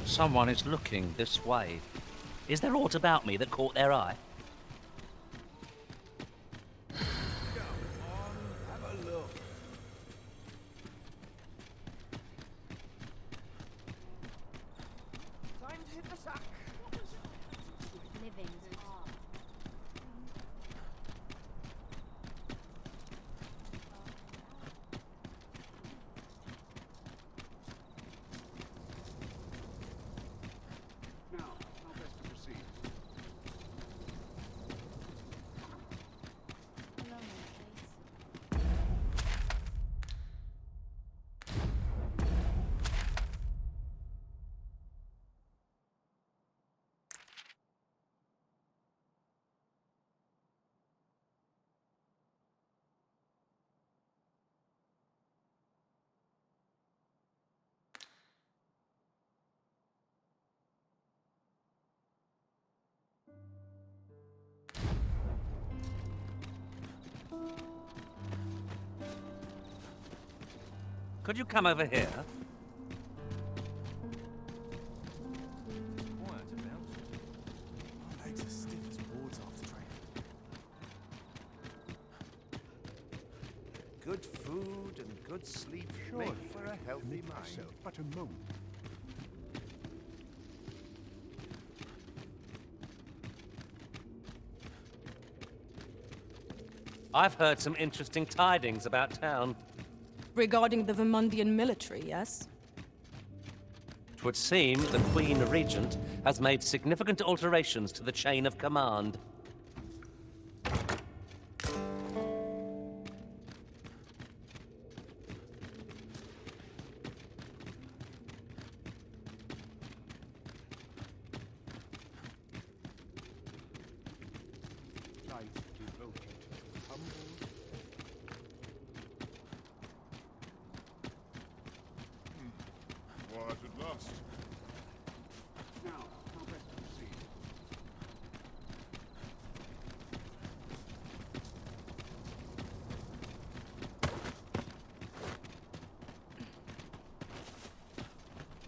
Someone is looking this way. Is there aught about me that caught their eye? Have a look. Time to hit the sack. Living's hard. Now, how best to proceed? Alone, please. Could you come over here? Quiet about. My legs are stiff as boards after training. Good food and good sleep make for a healthy mind. But a moment. I've heard some interesting tidings about town. Regarding the Vermundian military, yes? 'Twould seem the Queen Regent has made significant alterations to the chain of command. Light, devoted, humble. Quiet at last. Now, how best to proceed?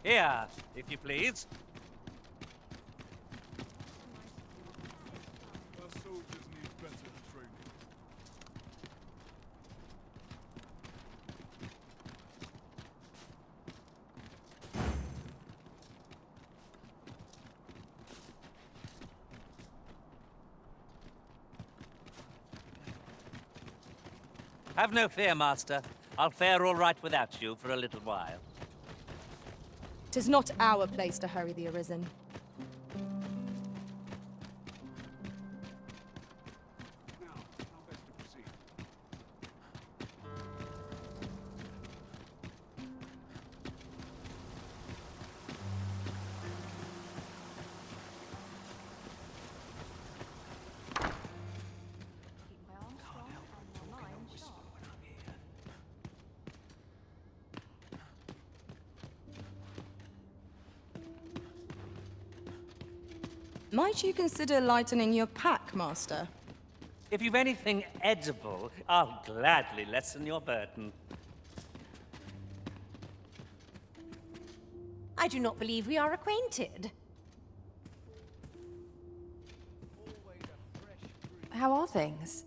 Here, if you please. Our soldiers need better training. Have no fear, Master. I'll fare all right without you for a little while. 'Tis not our place to hurry the Arisen. Now, how best to proceed? Keep my arms strong and my mind sharp. Might you consider lightening your pack, Master? If you've anything edible, I'll gladly lessen your burden. I do not believe we are acquainted. How are things?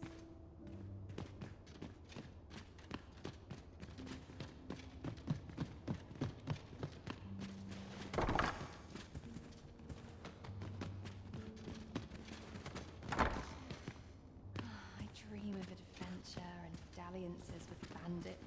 I dream of adventure and dalliances with bandits.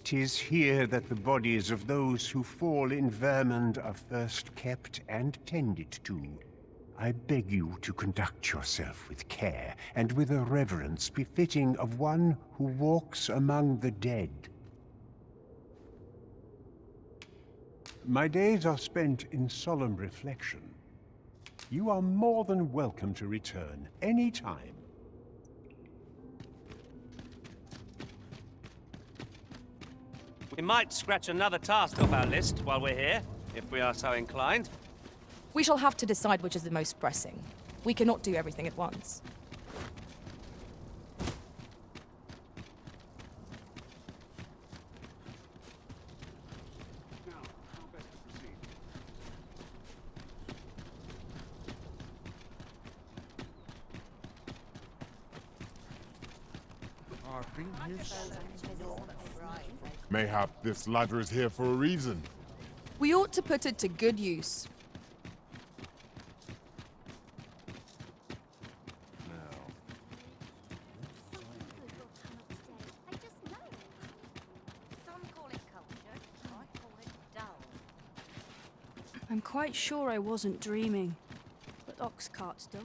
'Tis here that the bodies of those who fall in vermin are first kept and tended to. I beg you to conduct yourself with care and with a reverence befitting of one who walks among the dead. My days are spent in solemn reflection. You are more than welcome to return any time. We might scratch another task off our list while we're here, if we are so inclined. We shall have to decide which is the most pressing. We cannot do everything at once. Now, how best to proceed? I've been here Mayhap this ladder is here for a reason. We ought to put it to good use. I just know it. Some call it culture, I call it dull. I'm quite sure I wasn't dreaming. But ox cart still.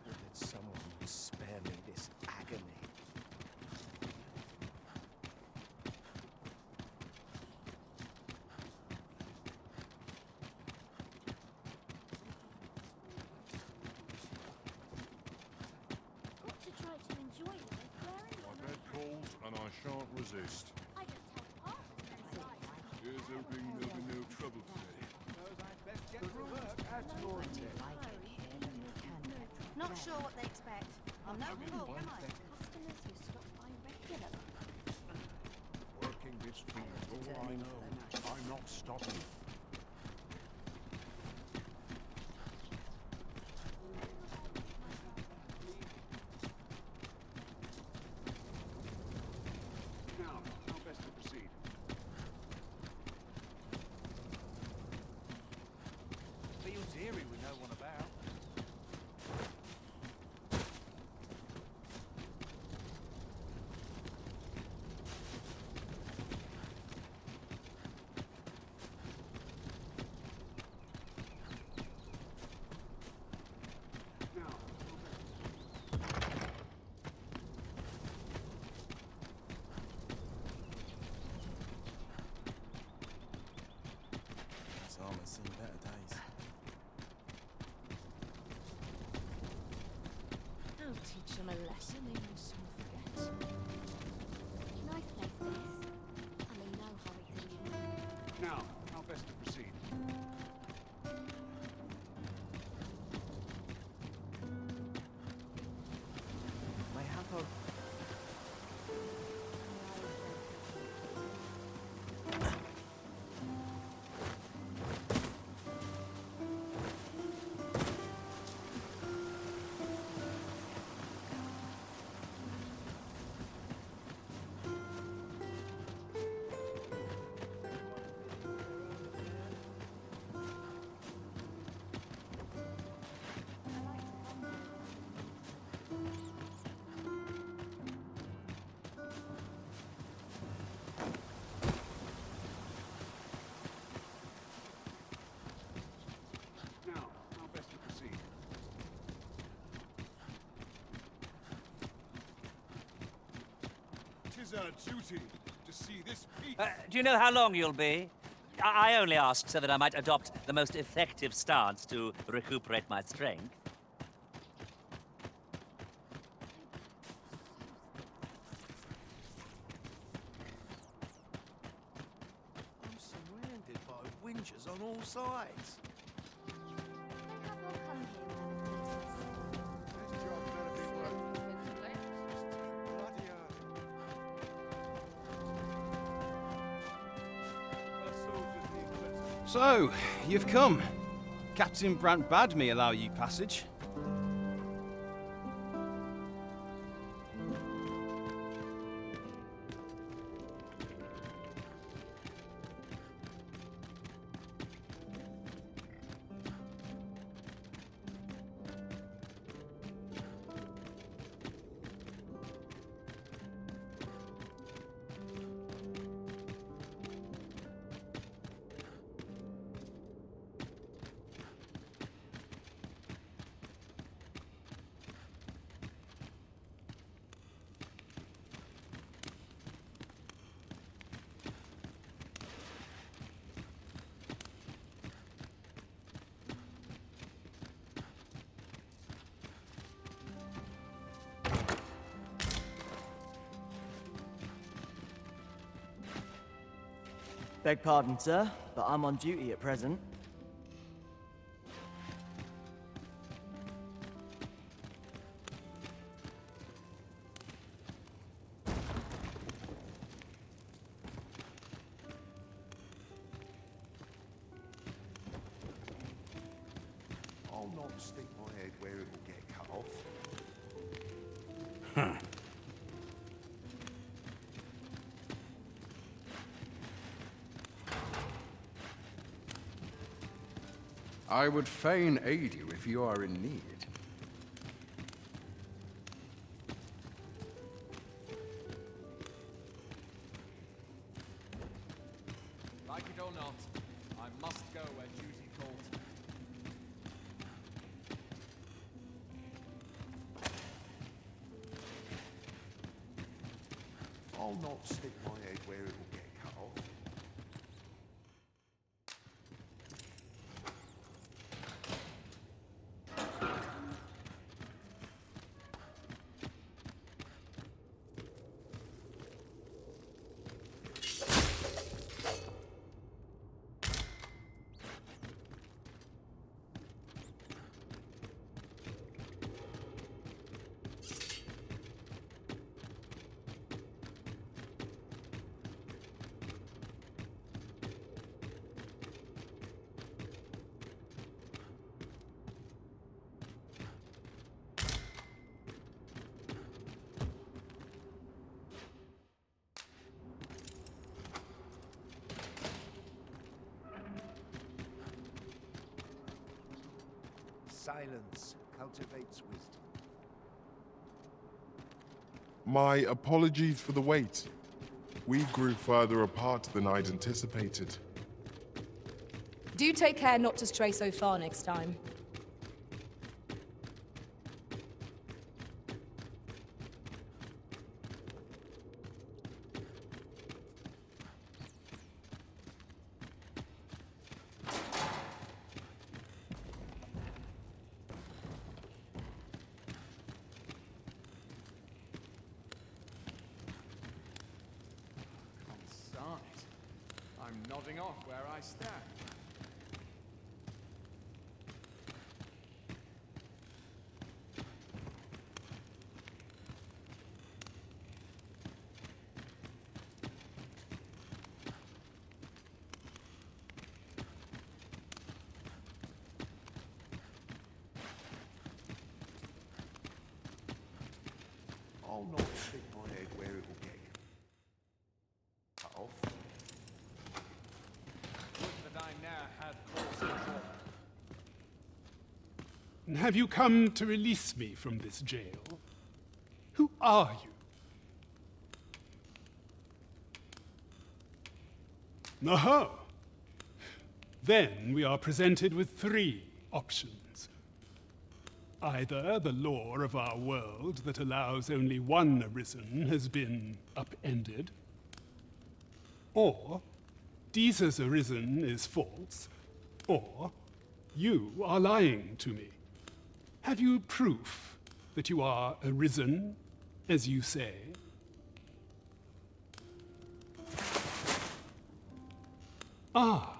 that someone would spare me this agony. Got to try to enjoy life wearing I've had calls and I shan't resist. I just tell part of them I like. Here's hoping there'll be no trouble today. Not sure what they expect. I'm no fool, am I? Customers who stop by regularly. Working this field, all I know. I'm not stopping. Now, how best to proceed? Feels eerie with no one about. This armor's seen better days. I'll teach them a lesson they will soon forget. Nice place this. I'm in no hurry to leave. Now, how best to proceed? May have a... Now, how best to proceed? Tis our duty to see this peace. Do you know how long you'll be? I only ask so that I might adopt the most effective stance to recuperate my strength. I'm surrounded by whingers on all sides. They have all come here without notice. This job better be worth bloody hell. Our soldiers need better. So, you've come. Captain Brant bade me allow you passage. Beg pardon, sir, but I'm on duty at present. I'll not stick my head where it will get cut off. I would fain aid you if you are in need. Like it or not, I must go where duty calls me. I'll not stick my head where it will get cut off. Silence cultivates wisdom. My apologies for the wait. We grew further apart than I'd anticipated. Do take care not to stray so far next time. I'm nodding off where I stand. I'll not stick my head where it will get cut off. Would that I ne'er had cause to draw. Have you come to release me from this jail? Who are you? Aha! Then we are presented with three options. Either the law of our world that allows only one arisen has been upended, or Deeza's arisen is false, or you are lying to me. Have you proof that you are arisen, as you say? Ah,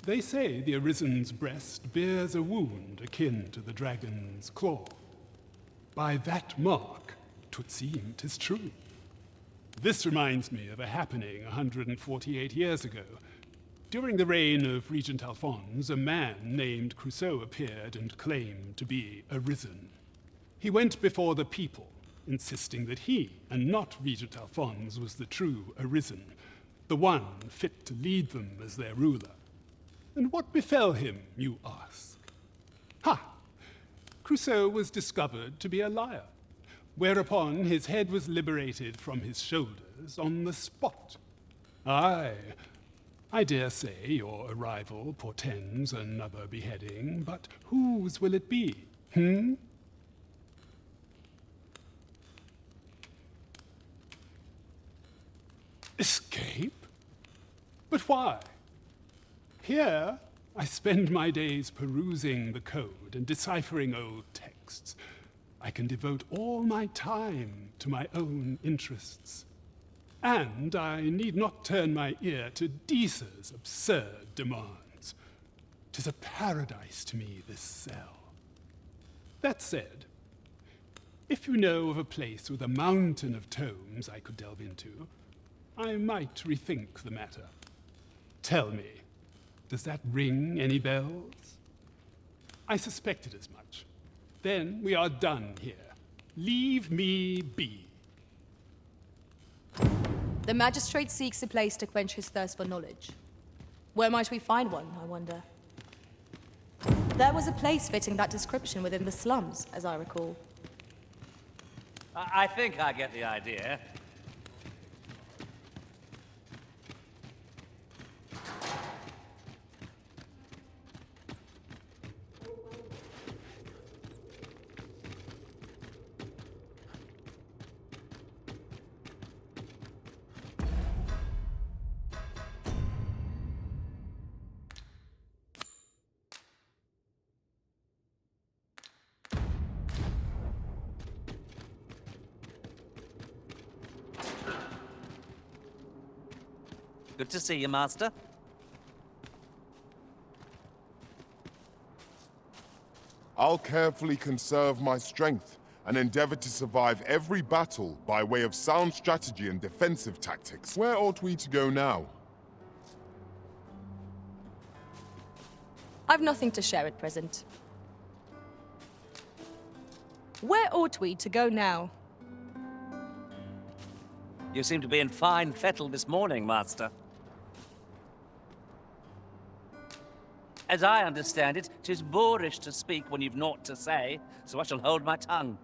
they say the Arisen's breast bears a wound akin to the dragon's claw. By that mark, 'twould seem 'tis true. This reminds me of a happening 148 years ago. During the reign of Regent Alphonse, a man named Crusoe appeared and claimed to be arisen. He went before the people, insisting that he, and not Regent Alphonse, was the true arisen, the one fit to lead them as their ruler. And what befell him, you ask? Ha! Crusoe was discovered to be a liar, whereupon his head was liberated from his shoulders on the spot. Aye, I dare say your arrival portends another beheading, but whose will it be, Escape? But why? Here, I spend my days perusing the code and deciphering old texts. I can devote all my time to my own interests. And I need not turn my ear to Deesa's absurd demands. 'Tis a paradise to me, this cell. That said, if you know of a place with a mountain of tomes I could delve into, I might rethink the matter. Tell me, does that ring any bells? I suspected as much. Then we are done here. Leave me be. The magistrate seeks a place to quench his thirst for knowledge. Where might we find one, I wonder? There was a place fitting that description within the slums, as I recall. I think I get the idea. Good to see you, Master. I'll carefully conserve my strength and endeavor to survive every battle by way of sound strategy and defensive tactics. Where ought we to go now? I've nothing to share at present. Where ought we to go now? You seem to be in fine fettle this morning, Master. As I understand it, 'tis boorish to speak when you've naught to say, so I shall hold my tongue.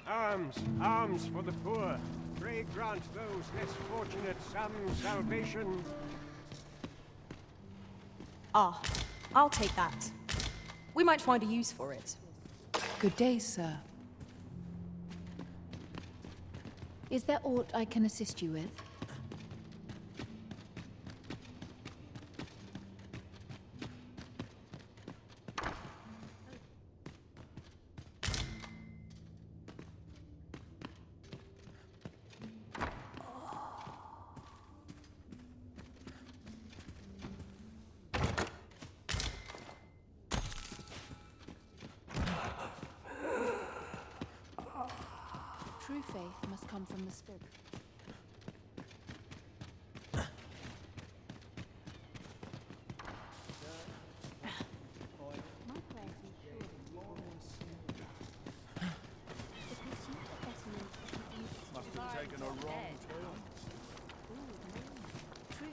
Arms, arms for the poor. Pray grant those less fortunate some salvation. Ah, I'll take that. We might find a use for it. Good day, sir. Is there aught I can assist you with? True faith must come from the spirit.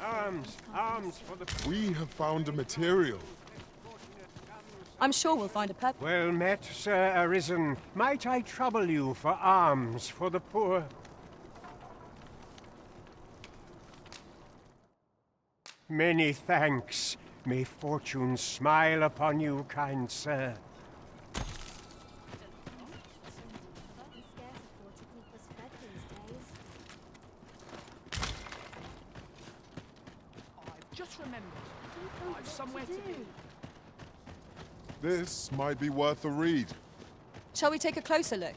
Arms, arms for the... We have found a material. I'm sure we'll find a purpose. Well met, Sir Arisen. Might I trouble you for alms for the poor? Many thanks. May fortune smile upon you, kind sir. Just remembered. I've somewhere to be. This might be worth a read. Shall we take a closer look?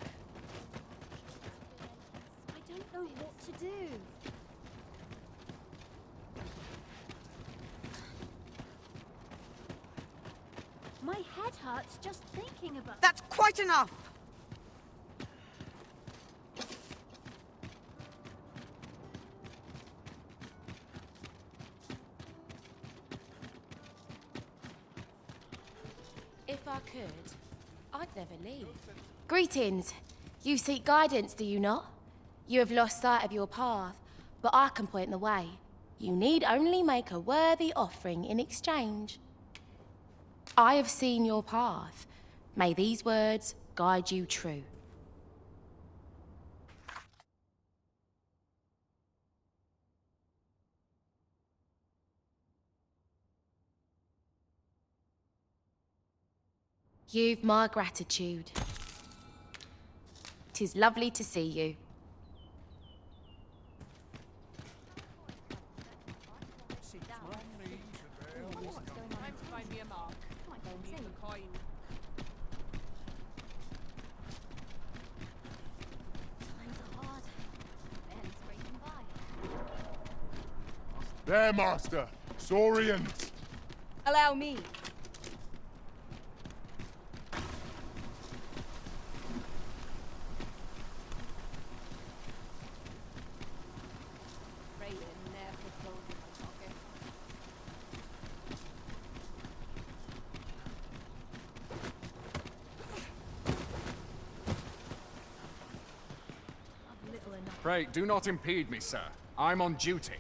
I don't know what to do. My head hurts just thinking about. That's quite enough! If I could, I'd never leave. Greetings. You seek guidance, do you not? You have lost sight of your path, but I can point the way. You need only make a worthy offering in exchange. I have seen your path. May these words guide you true. You've my gratitude. 'Tis lovely to see you. There, Master. Saurians. Allow me. Pray, do not impede me, sir. I'm on duty.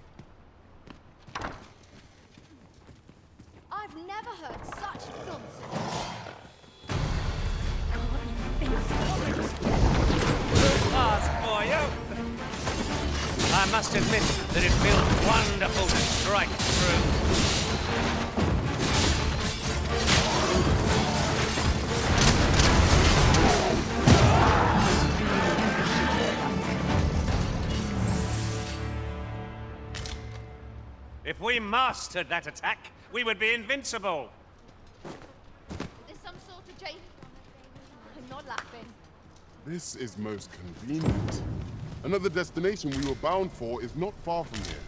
I've never heard such nonsense. Ask for you. I must admit that it feels wonderful to strike through. If we mastered that attack, we would be invincible. There's some sort of Jane. I'm not laughing. This is most convenient. Another destination we were bound for is not far from here.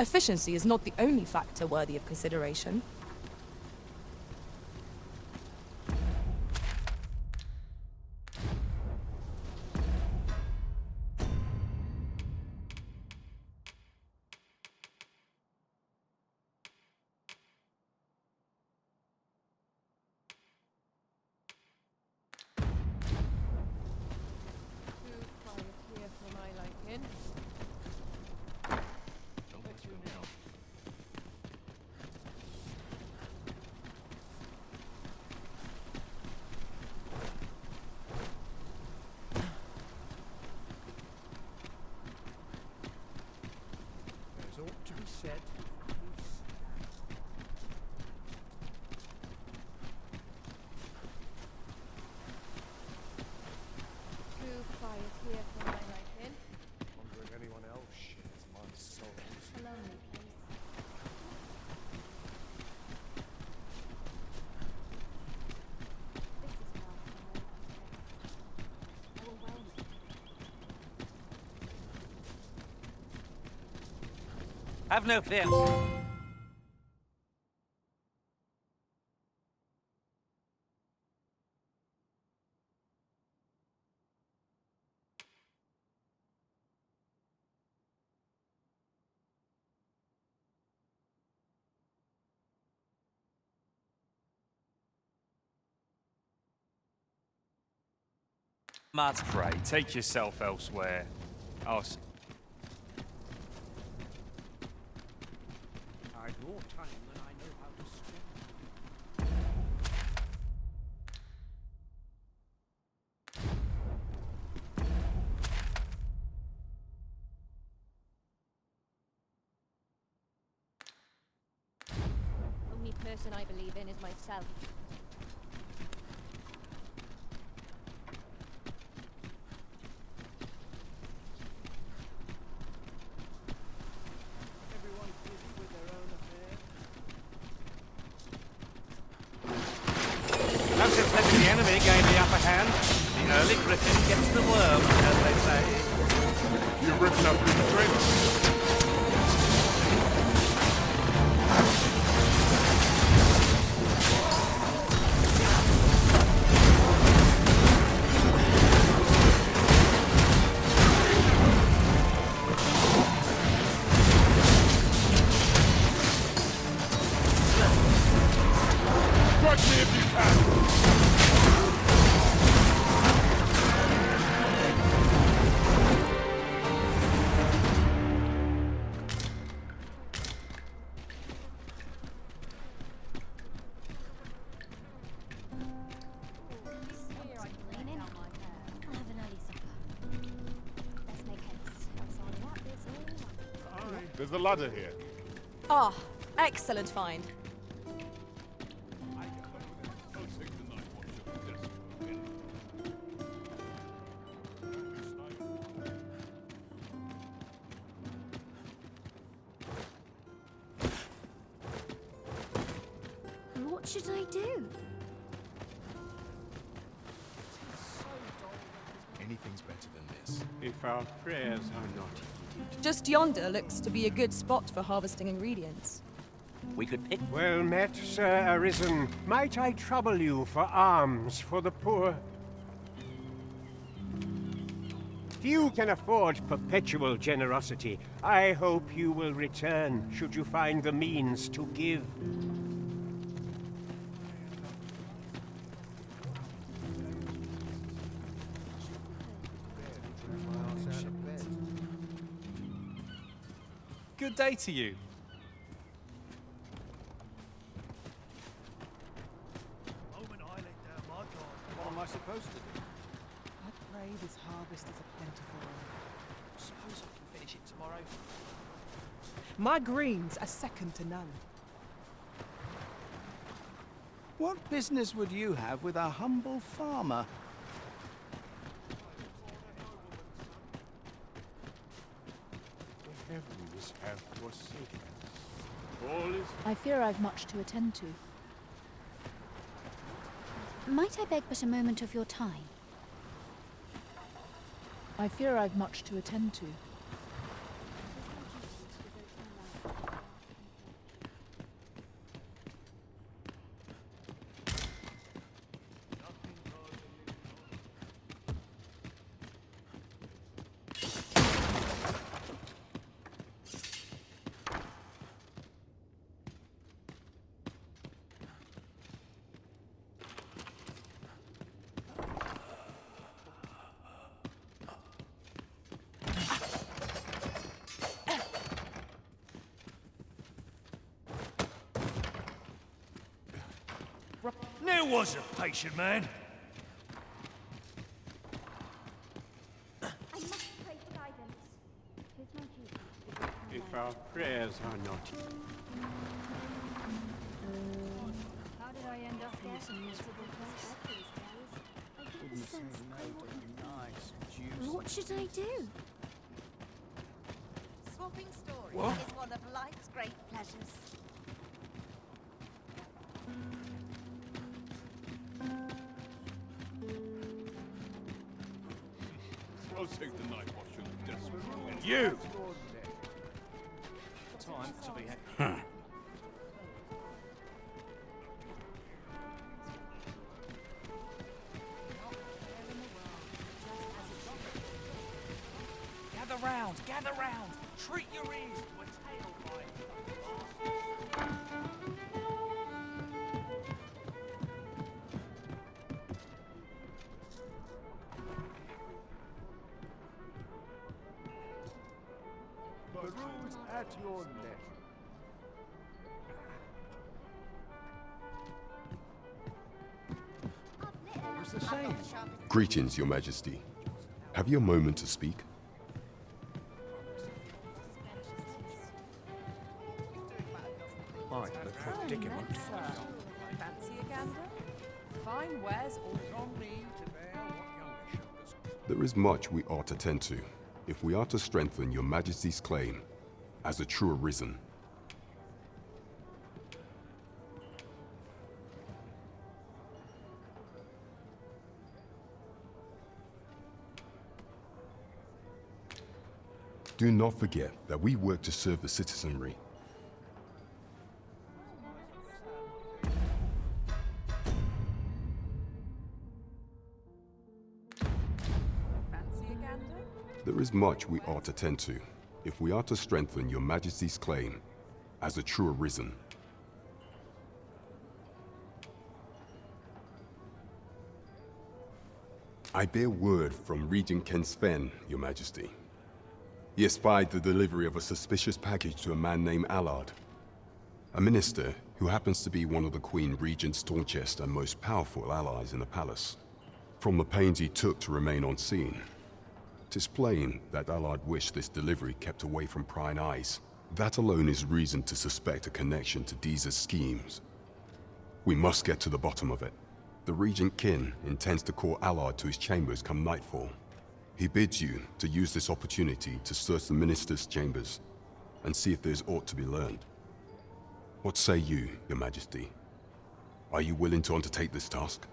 Efficiency is not the only factor worthy of consideration. Said. Too quiet here for my liking. Wondering anyone else shares my soul. A lonely place. This is where I will well. Have no fear. Master. Pray, take yourself elsewhere. I'd more time than I know how to spend. Only person I believe in is myself. Everyone's busy with their own affairs. Not since letting the enemy gain the upper hand. The early griffin gets the worm, as they say. You've ripped up the trench. Strike me if you can! There's a ladder here. Ah, excellent find. What should I do? Anything's better than this. If our prayers are not heeded, Just yonder looks to be a good spot for harvesting ingredients. We could pick... Well met, Sir Arisen. Might I trouble you for alms for the poor? Few can afford perpetual generosity. I hope you will return, should you find the means to give. Good day to you. What am I supposed to do? I pray this harvest is a plentiful one. Suppose I can finish it tomorrow. My greens are second to none. What business would you have with a humble farmer? The heavens have forsaken us. All is... I fear I've much to attend to. Might I beg but a moment of your time? I fear I've much to attend to. There was a patient man. I must pray for guidance. It is my duty. If our prayers are not... How did I end up in this miserable place? I get the Wouldn't say sense no, I but want- nice and juicy. What should I do? Swapping stories What? is one of life's great pleasures. I'll take the night watch on the desk. You! Time to be... Gather round, gather round. Treat your ears to a tail bite. The room's at your neck. It's the same. Greetings, Your Majesty. Have you a moment to speak? Quite the predicament. Fancy a gander? Fine wares all on me to bear what younger shoulders. There is much we ought to tend to, if we are to strengthen Your Majesty's claim as a true Arisen. Do not forget that we work to serve the citizenry. Fancy a gander? There is much we ought to tend to, if we are to strengthen Your Majesty's claim as a true Arisen. I bear word from Regent Ken Sven, Your Majesty. He espied the delivery of a suspicious package to a man named Allard, a minister who happens to be one of the Queen Regent's staunchest and most powerful allies in the palace. From the pains he took to remain on scene, 'tis plain that Allard wished this delivery kept away from prying eyes. That alone is reason to suspect a connection to Deeza's schemes. We must get to the bottom of it. The Regent Kin intends to call Allard to his chambers come nightfall. He bids you to use this opportunity to search the minister's chambers and see if there's aught to be learned. What say you, Your Majesty? Are you willing to undertake this task?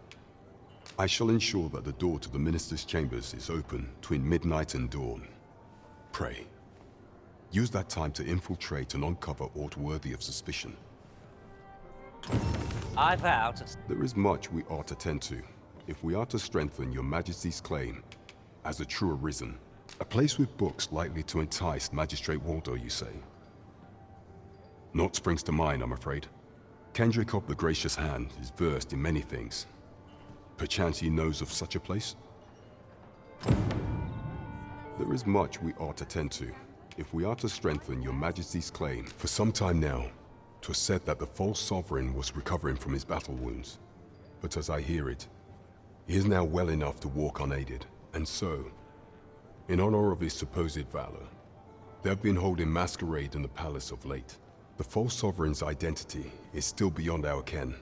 I shall ensure that the door to the minister's chambers is open between midnight and dawn. Pray. Use that time to infiltrate and uncover aught worthy of suspicion. I vow to... There is much we ought to tend to, if we are to strengthen your Majesty's claim as a true arisen. A place with books likely to entice Magistrate Waldo, you say? Naught springs to mind, I'm afraid. Kendrick of the Gracious Hand is versed in many things. Perchance he knows of such a place? There is much we ought to tend to, if we are to strengthen your Majesty's claim. For some time now, 'twas said that the false sovereign was recovering from his battle wounds. But as I hear it, he is now well enough to walk unaided, and so, in honor of his supposed valor, they have been holding masquerade in the palace of late. The false sovereign's identity is still beyond our ken.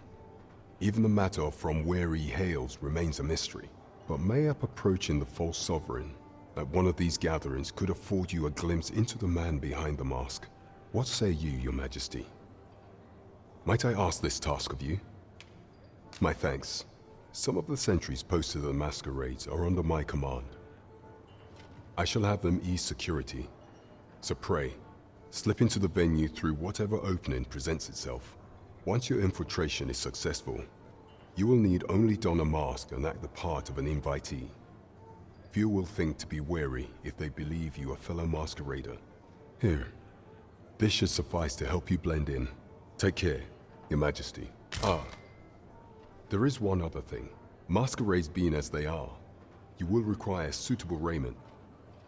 Even the matter of from where he hails remains a mystery. But mayhap approaching the false sovereign at one of these gatherings could afford you a glimpse into the man behind the mask. What say you, your Majesty? Might I ask this task of you? My thanks. Some of the sentries posted at the masquerades are under my command. I shall have them ease security. So pray, slip into the venue through whatever opening presents itself. Once your infiltration is successful, you will need only don a mask and act the part of an invitee. Few will think to be wary if they believe you a fellow masquerader. Here, this should suffice to help you blend in. Take care, your Majesty. There is one other thing. Masquerades being as they are, you will require suitable raiment.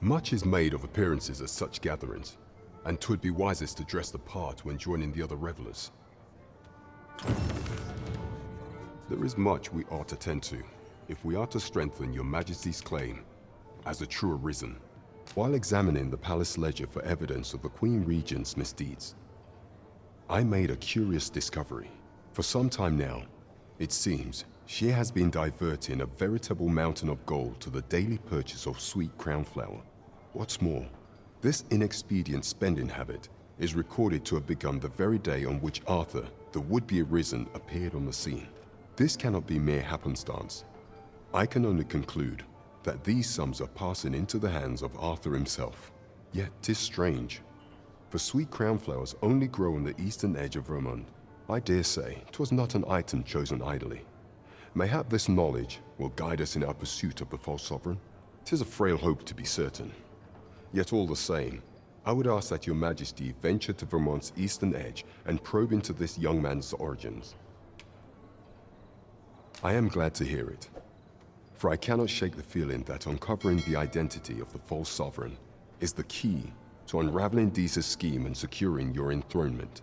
Much is made of appearances at such gatherings, and 'twould be wisest to dress the part when joining the other revelers. There is much we ought to tend to, if we are to strengthen your Majesty's claim as a true arisen. While examining the palace ledger for evidence of the Queen Regent's misdeeds, I made a curious discovery. For some time now, it seems she has been diverting a veritable mountain of gold to the daily purchase of sweet crown flower. What's more, this inexpedient spending habit is recorded to have begun the very day on which Arthur, the would-be arisen, appeared on the scene. This cannot be mere happenstance. I can only conclude that these sums are passing into the hands of Arthur himself. Yet 'tis strange, for sweet crown flowers only grow on the eastern edge of Vermont. I dare say 'twas not an item chosen idly. Mayhap this knowledge will guide us in our pursuit of the false sovereign. 'Tis a frail hope, to be certain. Yet all the same, I would ask that your Majesty venture to Vermont's eastern edge and probe into this young man's origins. I am glad to hear it, for I cannot shake the feeling that uncovering the identity of the false sovereign is the key to unraveling Deeza's scheme and securing your enthronement.